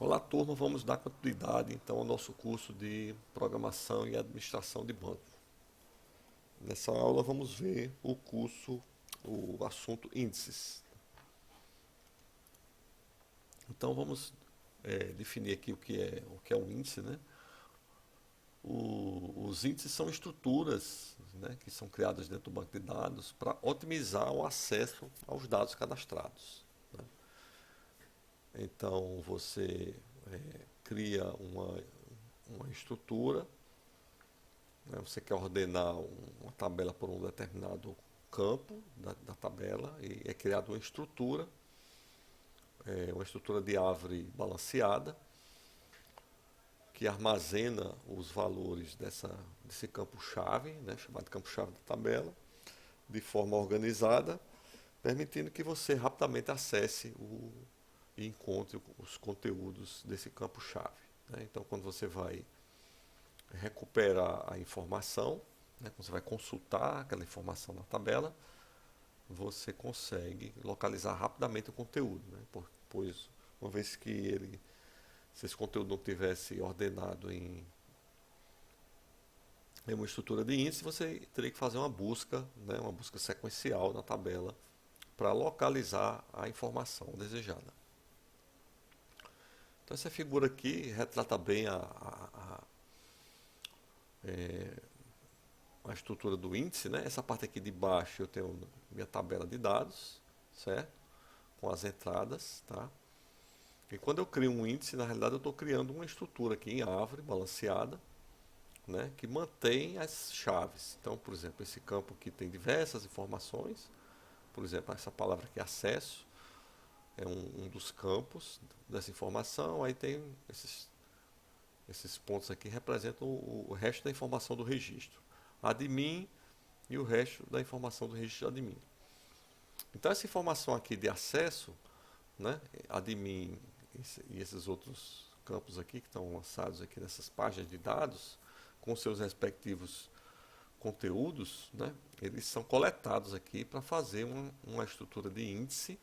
Olá, turma, vamos dar continuidade então ao nosso curso de Programação e Administração de Banco. Nessa aula vamos ver o assunto índices. Então vamos definir aqui o que é um índice, né? Os índices são estruturas, né, que são criadas dentro do banco de dados para otimizar o acesso aos dados cadastrados, né? Então você cria uma estrutura, né? Você quer ordenar uma tabela por um determinado campo da tabela e é criada uma estrutura de árvore balanceada que armazena os valores desse campo-chave, né, chamado campo-chave da tabela, de forma organizada, permitindo que você rapidamente acesse e encontre os conteúdos desse campo-chave, né? Então, quando você vai recuperar a informação, né, quando você vai consultar aquela informação na tabela, você consegue localizar rapidamente o conteúdo, né? Pois uma vez que se esse conteúdo não tivesse ordenado em uma estrutura de índice, você teria que fazer uma busca, né, uma busca sequencial na tabela para localizar a informação desejada. Então essa figura aqui retrata bem a estrutura do índice, né? Essa parte aqui de baixo eu tenho minha tabela de dados, certo? Com as entradas, tá? E quando eu crio um índice, na realidade eu estou criando uma estrutura aqui em árvore, balanceada, né? Que mantém as chaves. Então, por exemplo, esse campo aqui tem diversas informações. Por exemplo, essa palavra aqui, acesso, é um dos campos dessa informação. Aí tem esses pontos aqui representam o resto da informação do registro. Admin e o resto da informação do registro admin. Então essa informação aqui de acesso, né, admin e esses outros campos aqui que estão lançados aqui nessas páginas de dados, com seus respectivos conteúdos, né, eles são coletados aqui para fazer uma estrutura de índice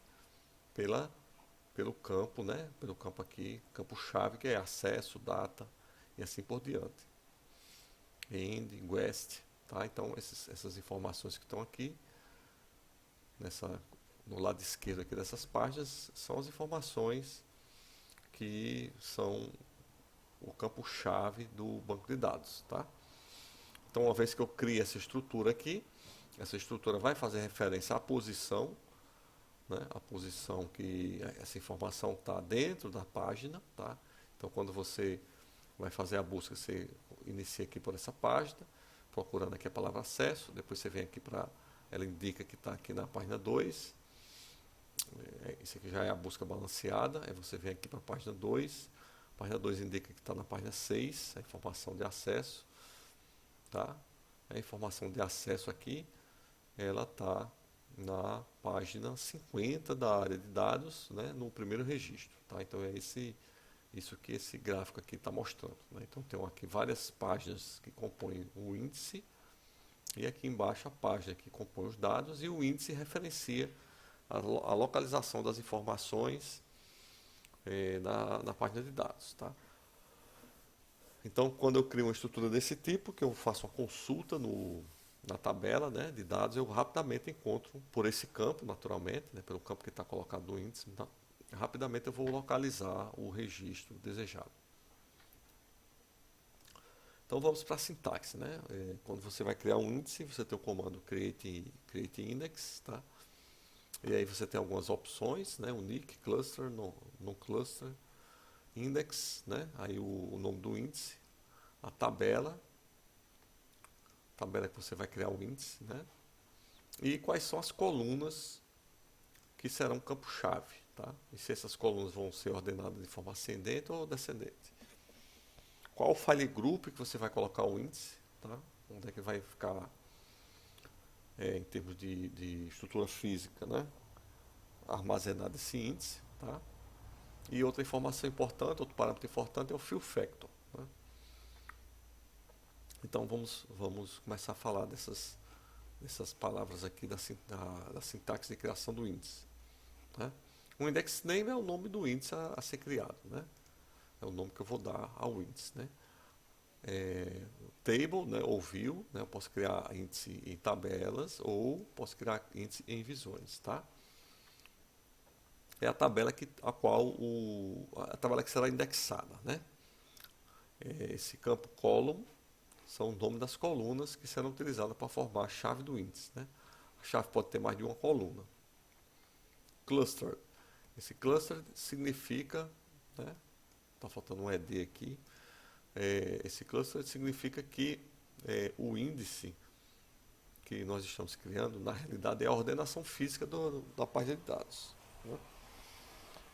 pelo campo, né, pelo campo aqui, campo-chave, que é acesso, data e assim por diante. End, West, tá? Então essas informações que estão aqui no lado esquerdo aqui dessas páginas são as informações que são o campo-chave do banco de dados, tá? Então, uma vez que eu crio essa estrutura aqui, essa estrutura vai fazer referência à posição, né? A posição que essa informação está dentro da página, tá? Então, quando você vai fazer a busca, você inicia aqui por essa página, procurando aqui a palavra acesso, depois você vem aqui para, ela indica que está aqui na página 2, isso aqui já é a busca balanceada, aí você vem aqui para a página 2 indica que está na página 6, a informação de acesso, tá? A informação de acesso aqui, ela está na página 50 da área de dados, né, no primeiro registro, tá? Então é isso que esse gráfico aqui está mostrando, né? Então tem aqui várias páginas que compõem o índice e aqui embaixo a página que compõe os dados e o índice referencia a localização das informações na página de dados, tá? Então, quando eu crio uma estrutura desse tipo, que eu faço uma consulta na tabela, né, de dados, eu rapidamente encontro por esse campo, naturalmente, né, pelo campo que está colocado no índice, então, rapidamente eu vou localizar o registro desejado. Então vamos para a sintaxe, né? Quando você vai criar um índice, você tem o comando create index, tá? E aí você tem algumas opções, né? Unique, cluster, non cluster, index, né? Aí o nome do índice, a tabela que você vai criar o índice, né? E quais são as colunas que serão campo-chave, tá? E se essas colunas vão ser ordenadas de forma ascendente ou descendente. Qual o file group que você vai colocar o índice, tá? Onde é que vai ficar em termos de estrutura física, né? Armazenado esse índice, tá? E outra informação importante, outro parâmetro importante é o fill factor, né? Então vamos começar a falar dessas palavras aqui da sintaxe de criação do índice, né? O index name é o nome do índice a ser criado, né? é o nome que eu vou dar ao índice, né? Table, né, ou view, né? Eu posso criar índice em tabelas ou posso criar índice em visões, tá? É a tabela a tabela que será indexada, né? Esse campo column são o nome das colunas que serão utilizadas para formar a chave do índice, né? A chave pode ter mais de uma coluna. Cluster. Esse cluster significa, né? Tá faltando um ED aqui. Esse cluster significa que o índice que nós estamos criando, na realidade, é a ordenação física da página de dados, né?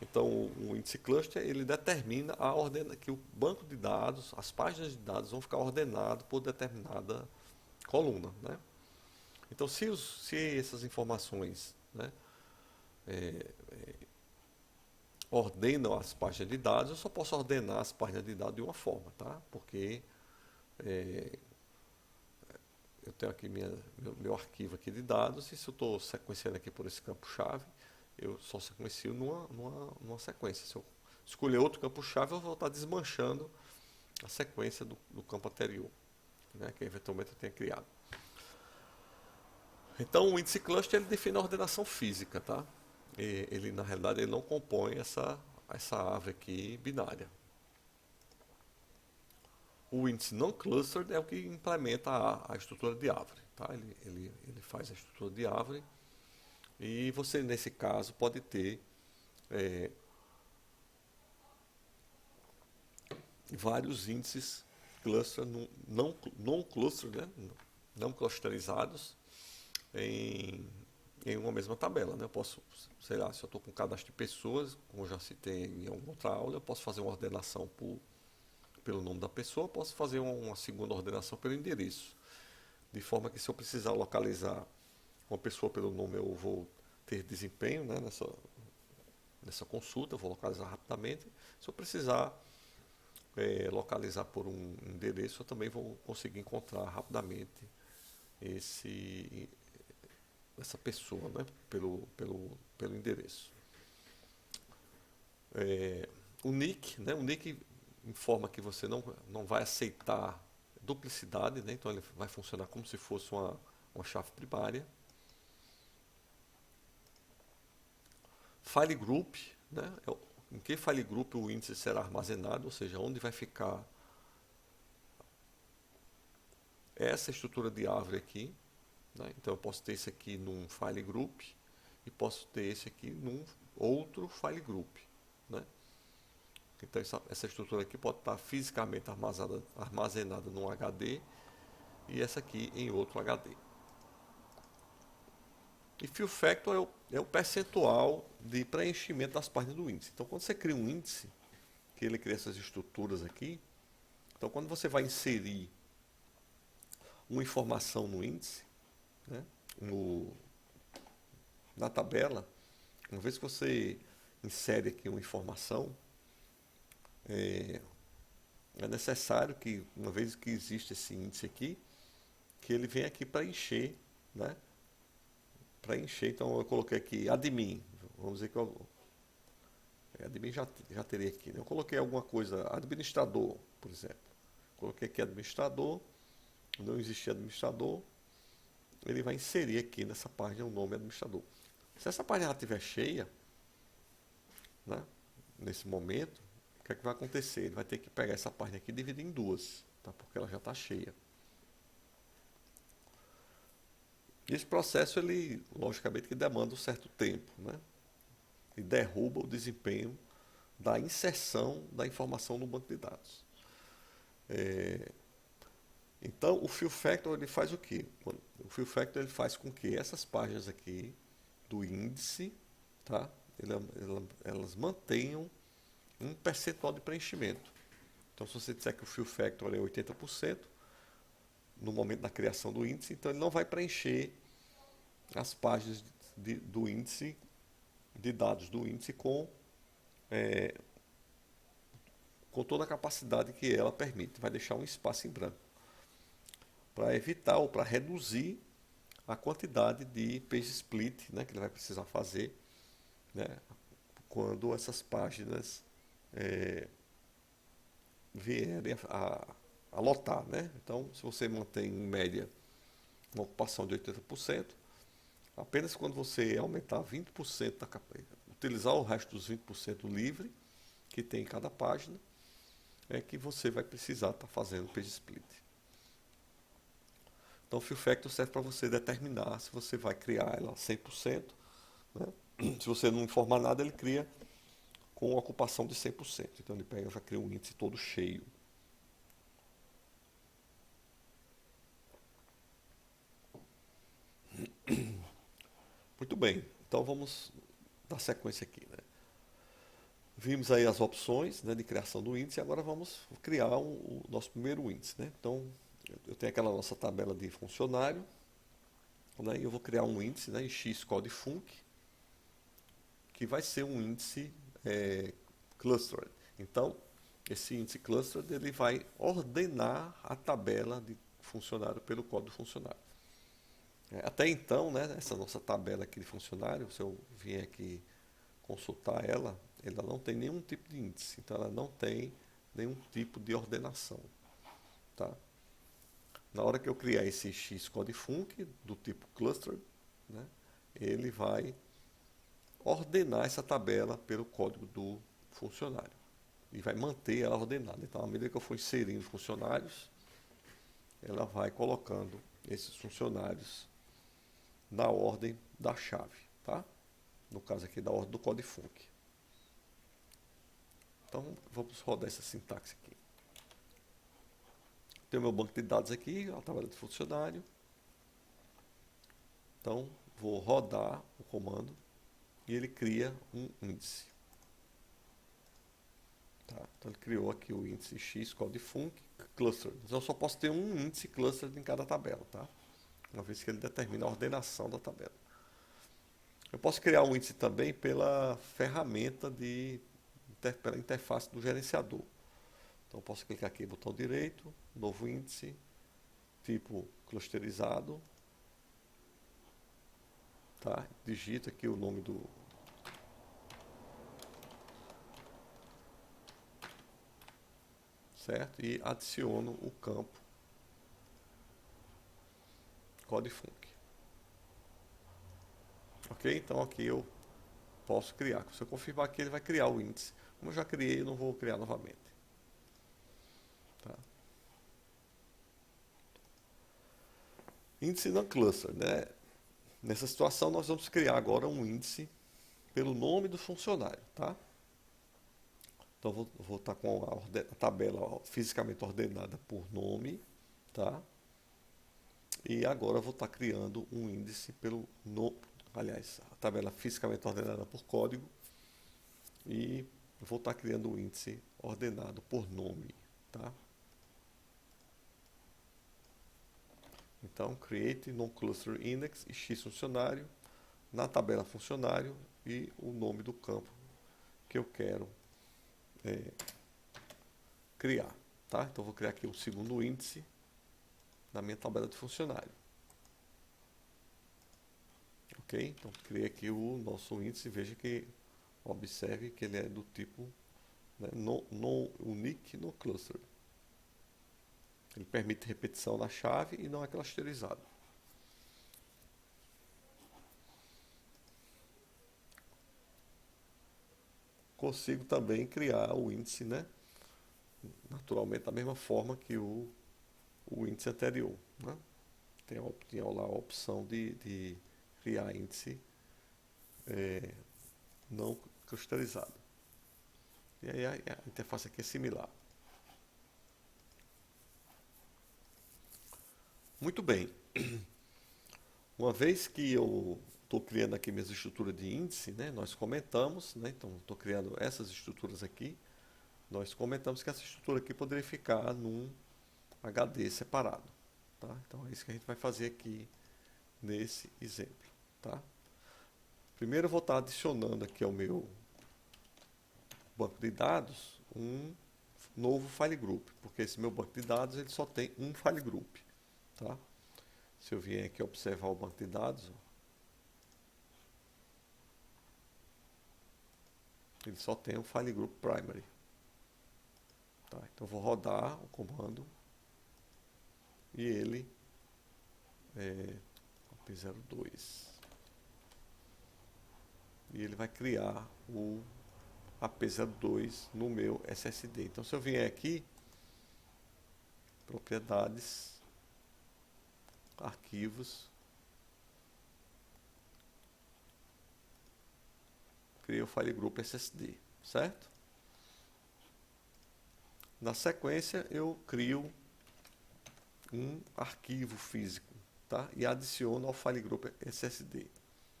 Então, o índice cluster, ele determina que o banco de dados, as páginas de dados vão ficar ordenadas por determinada coluna, né? Então, se essas informações, né, ordenam as páginas de dados, eu só posso ordenar as páginas de dados de uma forma, tá? Porque eu tenho aqui meu arquivo aqui de dados, e se eu estou sequenciando aqui por esse campo-chave, eu só sequencio numa sequência. Se eu escolher outro campo-chave, eu vou estar desmanchando a sequência do campo anterior, né, que eventualmente eu tenha criado. Então, o índice cluster ele define a ordenação física, tá? Ele, na realidade, ele não compõe essa árvore aqui binária. O índice não clustered é o que implementa a estrutura de árvore, tá? Ele faz a estrutura de árvore, e você, nesse caso, pode ter vários índices cluster, não cluster, né? Não clusterizados em uma mesma tabela, né? Eu posso, sei lá, se eu estou com um cadastro de pessoas, como eu já citei em alguma outra aula, eu posso fazer uma ordenação pelo nome da pessoa, eu posso fazer uma segunda ordenação pelo endereço, de forma que se eu precisar localizar uma pessoa pelo nome, eu vou ter desempenho, né, nessa consulta, eu vou localizar rapidamente. Se eu precisar localizar por um endereço, eu também vou conseguir encontrar rapidamente essa pessoa, né, pelo endereço. O nick, né, o nick informa que você não vai aceitar duplicidade, né, então ele vai funcionar como se fosse uma chave primária. File group, né, em que file group o índice será armazenado, ou seja, onde vai ficar essa estrutura de árvore aqui, né? Então eu posso ter esse aqui num file group e posso ter esse aqui num outro file group, né? Então essa estrutura aqui pode estar fisicamente armazenada num HD e essa aqui em outro HD. E fill factor é o percentual de preenchimento das páginas do índice. Então quando você cria um índice, que ele cria essas estruturas aqui, então quando você vai inserir uma informação no índice, né, na tabela, uma vez que você insere aqui uma informação, é necessário que, uma vez que existe esse índice aqui, que ele venha aqui para encher, né? Para encher, então eu coloquei aqui admin, vamos dizer que admin já teria aqui, né? Eu coloquei alguma coisa, administrador, por exemplo. Coloquei aqui administrador, não existia administrador, ele vai inserir aqui nessa página o nome administrador. Se essa página estiver cheia, né, nesse momento, o que é que vai acontecer? Ele vai ter que pegar essa página aqui e dividir em duas, tá? Porque ela já está cheia. E esse processo, ele, logicamente, que demanda um certo tempo, né? E derruba o desempenho da inserção da informação no banco de dados. Então, o fill factor ele faz o quê? O fill factor ele faz com que essas páginas aqui do índice, tá? Elas mantenham um percentual de preenchimento. Então, se você disser que o fill factor é 80%, no momento da criação do índice, então ele não vai preencher as páginas do índice, de dados do índice com toda a capacidade que ela permite. Vai deixar um espaço em branco, para evitar ou para reduzir a quantidade de page split, né, que ele vai precisar fazer, né, quando essas páginas vierem a lotar, né? Então, se você mantém em média uma ocupação de 80%, apenas quando você aumentar 20% da capacidade, utilizar o resto dos 20% livre que tem em cada página, é que você vai precisar estar fazendo page split. Então, o fill factor serve para você determinar se você vai criar ela 100%, né? Se você não informar nada, ele cria com ocupação de 100%. Então, ele pega, já cria um índice todo cheio. Muito bem, então vamos dar sequência aqui, né? Vimos aí as opções, né, de criação do índice, e agora vamos criar o nosso primeiro índice, né? Então, eu tenho aquela nossa tabela de funcionário, né, e eu vou criar um índice, né, em xcode_func, que vai ser um índice clustered. Então, esse índice clustered ele vai ordenar a tabela de funcionário pelo código do funcionário. Até então, né, essa nossa tabela aqui de funcionário, se eu vier aqui consultar ela, ela não tem nenhum tipo de índice, então ela não tem nenhum tipo de ordenação. Tá? Na hora que eu criar esse xcode_func do tipo cluster, né, ele vai ordenar essa tabela pelo código do funcionário e vai manter ela ordenada. Então, à medida que eu for inserindo funcionários, ela vai colocando esses funcionários na ordem da chave, tá? No caso aqui, da ordem do code_func. Então, vamos rodar essa sintaxe aqui. Tenho meu banco de dados aqui, a tabela de funcionário. Então, vou rodar o comando e ele cria um índice. Tá? Então, ele criou aqui o índice xcode_func cluster. Então, eu só posso ter um índice cluster em cada tabela, tá? Uma vez que ele determina a ordenação da tabela. Eu posso criar um índice também pela ferramenta pela interface do gerenciador. Então, eu posso clicar aqui, botão direito, novo índice, tipo clusterizado, tá? Digito aqui o nome do certo? E adiciono o campo code_func. Ok? Então aqui eu posso criar. Se eu confirmar aqui, ele vai criar o índice. Como eu já criei, eu não vou criar novamente. Tá? Índice não cluster, né? Nessa situação, nós vamos criar agora um índice pelo nome do funcionário, tá? Então, vou estar com a tabela fisicamente ordenada por nome, tá? E agora eu vou estar criando um índice aliás, a tabela fisicamente ordenada por código e vou estar criando um índice ordenado por nome, tá? Então, create non-cluster index e x funcionário na tabela funcionário e o nome do campo que eu quero criar, tá? Então, vou criar aqui o segundo índice na minha tabela de funcionário. Ok? Então, criei aqui o nosso índice. Veja que, observe que ele é do tipo, né, unique no cluster. Ele permite repetição na chave e não é clusterizado. Consigo também criar o índice, né, naturalmente da mesma forma que o índice anterior. Né? Tem lá a opção de criar índice não clusterizado. E aí a interface aqui é similar. Muito bem. Uma vez que eu estou criando aqui minhas estruturas de índice, né, nós comentamos, né, então estou criando essas estruturas aqui, nós comentamos que essa estrutura aqui poderia ficar num HD separado. Tá? Então é isso que a gente vai fazer aqui nesse exemplo. Tá? Primeiro eu vou estar adicionando aqui ao meu banco de dados um novo file group, porque esse meu banco de dados ele só tem um file group. Tá? Se eu vier aqui observar o banco de dados, ele só tem um file group primary. Tá? Então vou rodar o comando e ele AP02 e ele vai criar o AP02 no meu SSD. Então se eu vier aqui, propriedades, arquivos, criei o file group SSD, certo? Na sequência eu crio um arquivo físico, tá? E adiciono ao file group SSD.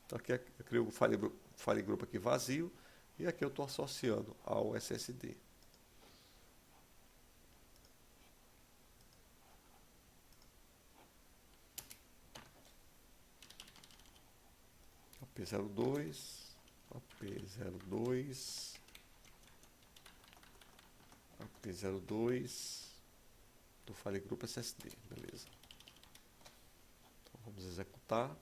Então aqui eu crio o file group aqui vazio e aqui eu estou associando ao SSD. AP02, AP02, AP02 do file group SSD, beleza. Então vamos executar.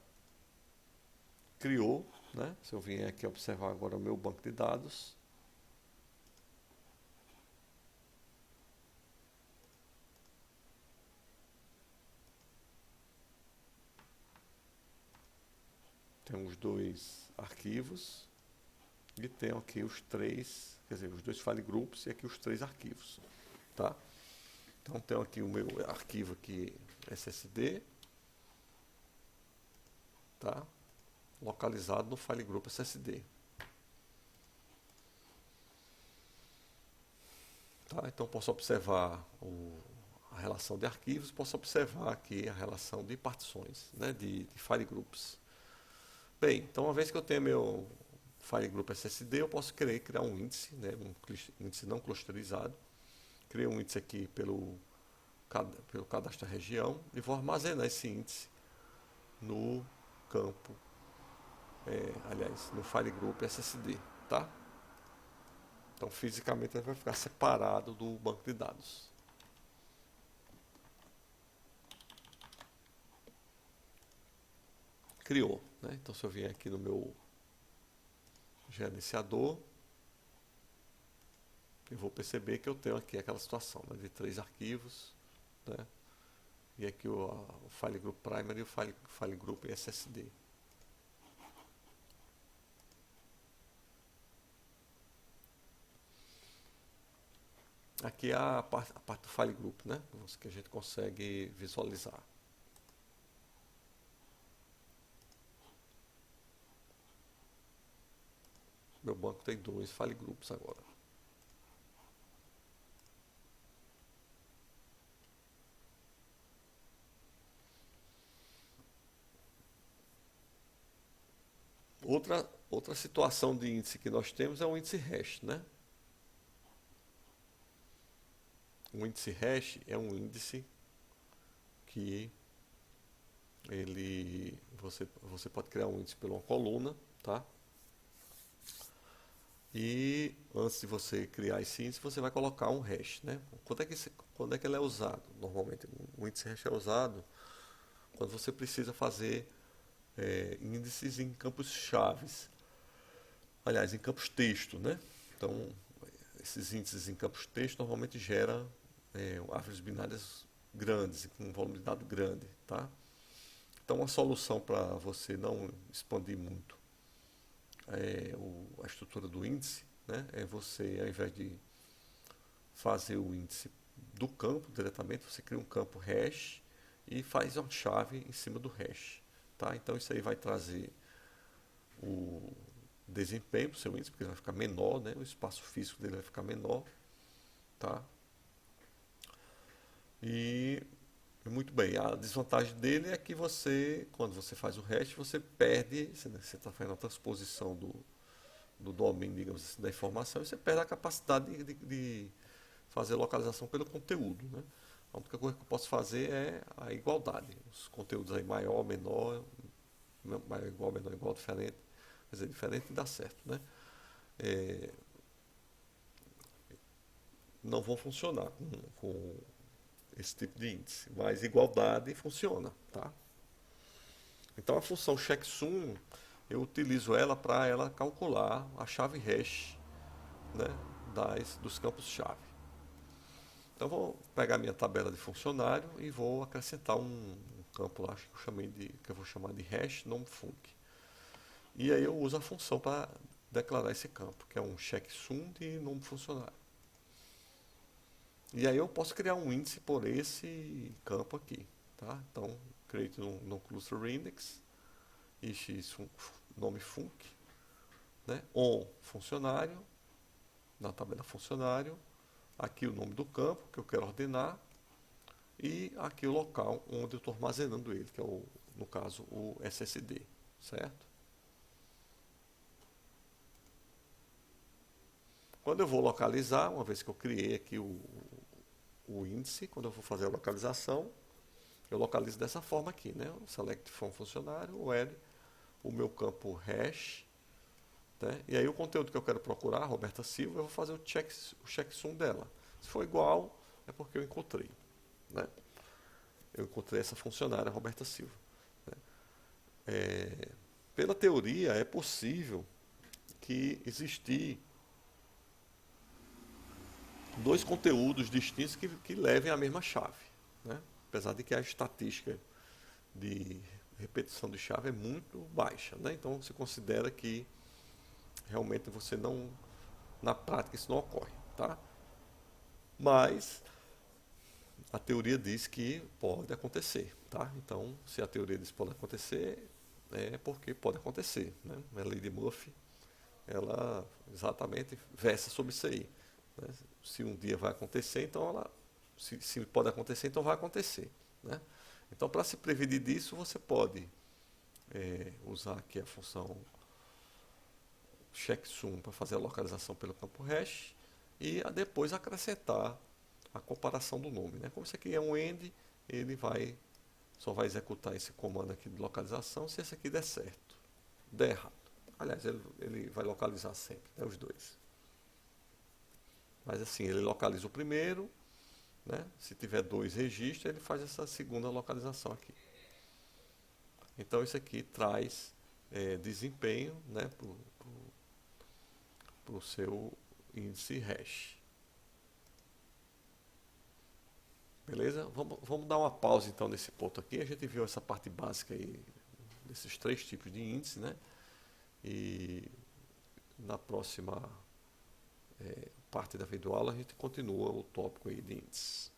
Criou, né? Se eu vier aqui observar agora o meu banco de dados, tem os dois arquivos e tem aqui os três, quer dizer, os dois file groups e aqui os três arquivos, tá? Então tenho aqui o meu arquivo aqui SSD, tá? Localizado no file group SSD. Tá? Então posso observar a relação de arquivos, posso observar aqui a relação de partições, né, de file groups. Bem, então uma vez que eu tenho meu file group SSD, eu posso criar um índice, né, um índice não clusterizado. Criei um índice aqui pelo cadastro da região e vou armazenar esse índice no campo, aliás, no file group SSD, tá? Então fisicamente ele vai ficar separado do banco de dados. Criou, né? Então se eu vier aqui no meu gerenciador, eu vou perceber que eu tenho aqui aquela situação, né, de três arquivos, né? E aqui o file group primary e o file group SSD. Aqui é a parte do file group, né? Que a gente consegue visualizar. Meu banco tem dois file groups agora. Outra situação de índice que nós temos é o índice hash, né? O índice hash é um índice que você pode criar um índice por uma coluna, tá? E antes de você criar esse índice, você vai colocar um hash, né? Quando é que ele é usado? Normalmente, o índice hash é usado quando você precisa fazer índices em campos chaves. Aliás, em campos texto, né? Então, esses índices em campos texto normalmente geram árvores binárias grandes, com um volume de dado grande, tá? Então, uma solução para você não expandir muito a estrutura do índice, né, é você, ao invés de fazer o índice do campo diretamente, você cria um campo hash e faz uma chave em cima do hash. Tá? Então isso aí vai trazer o desempenho para o seu índice, porque ele vai ficar menor, né, o espaço físico dele vai ficar menor. Tá? E muito bem, a desvantagem dele é que quando você faz o hash, você perde, você está fazendo a transposição do domínio, digamos assim, da informação, e você perde a capacidade de fazer localização pelo conteúdo, né? A única coisa que eu posso fazer é a igualdade. Os conteúdos aí maior, menor, maior, igual, diferente. Quer dizer, diferente dá certo, né? Não vão funcionar com esse tipo de índice, mas igualdade funciona, tá? Então a função checksum, eu utilizo ela para ela calcular a chave hash, né, dos campos-chave. Então vou pegar minha tabela de funcionário e vou acrescentar um campo lá, acho que eu vou chamar de hash nome func. E aí eu uso a função para declarar esse campo, que é um checksum de nome funcionário. E aí eu posso criar um índice por esse campo aqui, tá? Então, create no cluster index, ix nome func, né? On funcionário, na tabela funcionário, aqui o nome do campo que eu quero ordenar e aqui o local onde eu estou armazenando ele, que é no caso o SSD, certo? Quando eu vou localizar, uma vez que eu criei aqui o índice, quando eu vou fazer a localização, eu localizo dessa forma aqui, né? O select from funcionário, o L, o meu campo hash, né? E aí o conteúdo que eu quero procurar, Roberta Silva, eu vou fazer o checksum dela. Se for igual, é porque eu encontrei, né? Eu encontrei essa funcionária, Roberta Silva. Né? Pela teoria, é possível que existir dois conteúdos distintos que levem à mesma chave, né? Apesar de que a estatística de repetição de chave é muito baixa, né? Então se considera que realmente você não, na prática isso não ocorre, tá? Mas a teoria diz que pode acontecer, tá? Então se a teoria diz que pode acontecer, é porque pode acontecer, né? A lei de Murphy, ela exatamente versa sobre isso aí, né? Se um dia vai acontecer, então se pode acontecer, então vai acontecer, né? Então, para se prevenir disso, você pode usar aqui a função checksum para fazer a localização pelo campo hash e depois acrescentar a comparação do nome, né? Como isso aqui é um end, ele só vai executar esse comando aqui de localização se esse aqui der certo. Der errado. Aliás, ele vai localizar sempre, né, os dois. Mas assim, ele localiza o primeiro, né? Se tiver dois registros, ele faz essa segunda localização aqui. Então isso aqui traz desempenho, né, para o seu índice hash. Beleza? Vamos dar uma pausa então nesse ponto aqui. A gente viu essa parte básica aí desses três tipos de índice, né? E na próxima parte da videoaula a gente continua o tópico aí de índices.